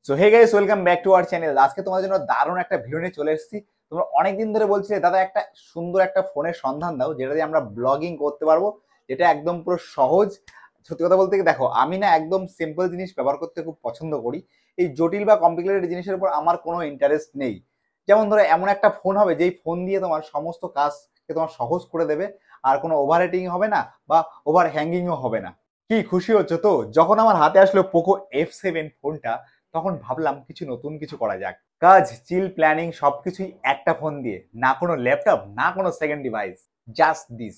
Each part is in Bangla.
So hey guys, welcome back to our channel. আজকে তোমাদের জন্য দারুণ একটা ভিডিও নিয়ে চলে এসেছি। তোমরা অনেকদিন ধরে বলছিলে দাদা একটা সুন্দর একটা ফোনের সন্ধান দাও যেটা দিয়ে আমরা ব্লগিং করতে পারবো, যেটা একদম পুরো সহজ। সত্যি কথা বলতে কি, দেখো আমি না একদম সিম্পল জিনিস ব্যবহার করতে খুব পছন্দ করি। এই জটিল বা কমপ্লিকেটেড জিনিসের উপর আমার কোনো ইন্টারেস্ট নেই। যেমন ধরো এমন একটা ফোন হবে যেই ফোন দিয়ে তোমার সমস্ত কাজকে তোমার সহজ করে দেবে, আর কোনো ওভার হিটিং হবে না বা ওভার হ্যাঙ্গিংও হবে না। কি খুশি হচ্ছে তো যখন আমার হাতে আসলো পোকো F7 ফোনটা, তখন ভাবলাম কিছু নতুন কিছু করা যাক। কাজ, চিল, প্ল্যানিং সবকিছুই একটা ফোন দিয়ে, না কোনো ল্যাপটপ, না কোনো second device, just this.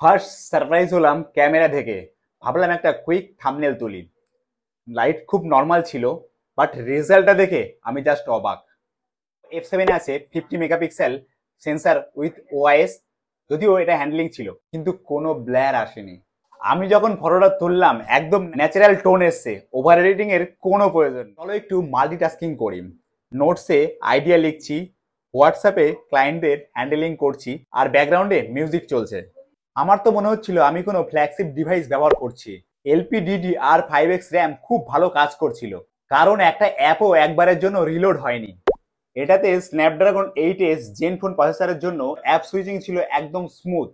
First surprise হলাম ক্যামেরা থেকে। ভাবলাম একটা কুইক থাম্বনেল তুলি। লাইট খুব নর্মাল ছিল, বাট রেজাল্টটা দেখে আমি জাস্ট অবাক। F7 আছে 50 মেগাপিক্সেল সেন্সার উইথ ওআইএস, যদিও এটা হ্যান্ডলিং ছিল, কিন্তু কোনো ব্ল্যার আসেনি। আমি যখন ফটোটা তুললাম একদম ন্যাচারাল টোন এসছে, ওভার এডিটিং এর কোনো প্রয়োজন। চলো একটু মাল্টিটাস্কিং করি। নোটসে আইডিয়া লিখছি, হোয়াটসঅ্যাপে ক্লায়েন্টদের হ্যান্ডেলিং করছি, আর ব্যাকগ্রাউন্ডে মিউজিক চলছে। আমার তো মনে হচ্ছিল আমি কোনো ফ্ল্যাগশিপ ডিভাইস ব্যবহার করছি। LPDDR5X র্যাম খুব ভালো কাজ করছিল, কারণ একটা অ্যাপও একবারের জন্য রিলোড হয়নি। এটাতে স্ন্যাপড্রাগন 8S জেন ফোন প্রসেসরের জন্য অ্যাপ সুইচিং ছিল একদম স্মুথ।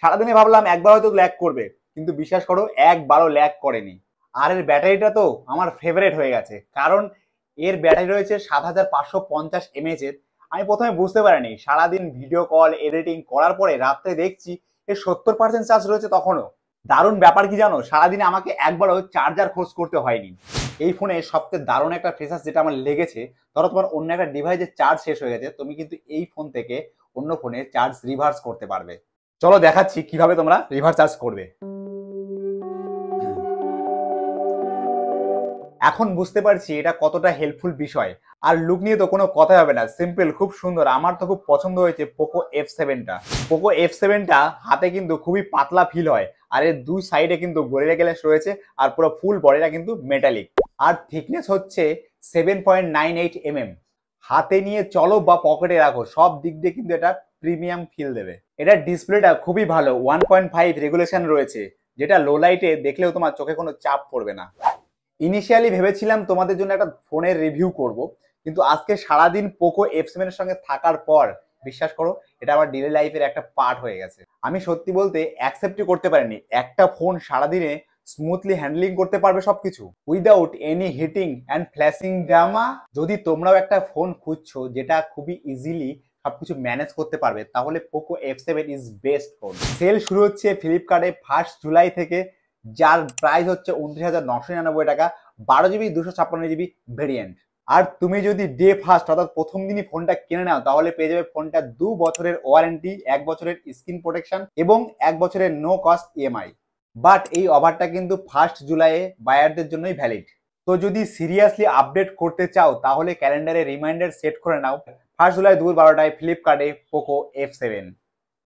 সারাদিনে ভাবলাম একবার হয়তো ল্যাগ করবে, কিন্তু বিশ্বাস করো একবারও ল্যাগ করেনি। আর এর ব্যাটারিটা তো আমার ফেভারিট হয়ে গেছে, কারণ এর ব্যাটারি রয়েছে 7550 mAh এর। আমি প্রথমে বুঝতে পারিনি, সারাদিন ভিডিও কল এডিটিং করার পরে রাত্রে দেখছি এর 70% চার্জ রয়েছে তখনও। দারুণ ব্যাপার কি জানো, সারাদিনে আমাকে একবারও চার্জার খোঁজ করতে হয়নি। এই ফোনে সবচেয়ে দারুণ একটা ফিচার যেটা আমার লেগেছে, ধরো তোমার অন্য একটা ডিভাইসের চার্জ শেষ হয়ে গেছে, তুমি কিন্তু এই ফোন থেকে অন্য ফোনে চার্জ রিভার্স করতে পারবে। চলো দেখাচ্ছি কিভাবে তোমরা রিভার্স চার্জ করবে। এখন বুঝতে পারছি এটা কতটা হেল্পফুল বিষয়। আর লুক নিয়ে তো কোনো কথা হবে না, সিম্পল, খুব সুন্দর। আমার তো খুব পছন্দ হয়েছে পোকো F7টা। পোকো F7টা হাতে কিন্তু খুবই পাতলা ফিল হয়, আর এর দুই সাইডে কিন্তু গরিলা গ্লাস রয়েছে, আর পুরো ফুল বডিটা কিন্তু মেটালিক। আর থিকনেস হচ্ছে 7.98 mm। হাতে নিয়ে চলো বা পকেটে রাখো, সব দিক দিয়ে কিন্তু এটা প্রিমিয়াম ফিল দেবে। এটার ডিসপ্লেটা খুবই ভালো, 1.5 রেগুলেশন রয়েছে, যেটা লো লাইটে দেখলেও তোমার চোখে কোনো চাপ পড়বে না। ইনিশিয়ালি ভেবেছিলাম তোমাদের জন্য একটা ফোনের রিভিউ করব, কিন্তু আজকে সারাদিন পোকো F7 এর সঙ্গে থাকার পর বিশ্বাস করো এটা আমার ডেইলি লাইফের একটা পার্ট হয়ে গেছে। আমি সত্যি বলতে অ্যাকসেপ্টই করতে পারিনি একটা ফোন সারাদিনে স্মুথলি হ্যান্ডলিং করতে পারবে সবকিছু without any heating and flashing drama. যদি তোমরাও একটা ফোন খুঁজছো যেটা খুবই ইজিলি সবকিছু ম্যানেজ করতে পারবে, তাহলে Poco F7 is best phone. Sale শুরু হচ্ছে ফ্লিপকার্টে 1 জুলাই থেকে, যার প্রাইস হচ্ছে 29,999 টাকা, 12 GB 256 GB ভেরিয়েন্ট। আর তুমি যদি ডে ফার্স্ট অর্থাৎ প্রথম দিনই ফোনটা কিনে নাও, তাহলে পেয়ে যাবে ফোনটা 2 বছরের ওয়ারেন্টি, 1 বছরের স্ক্রিন প্রোটেকশন এবং 1 বছরের নো কস্ট ইএমআই। বাট এই অফারটা কিন্তু 1 জুলাইয়ে বায়ারদের জন্যই ভ্যালিড। তো যদি সিরিয়াসলি আপডেট করতে চাও, তাহলে ক্যালেন্ডারে রিমাইন্ডার সেট করে নাও 1 জুলাই দুপুর 12টায় ফ্লিপকার্টে পোকো F7।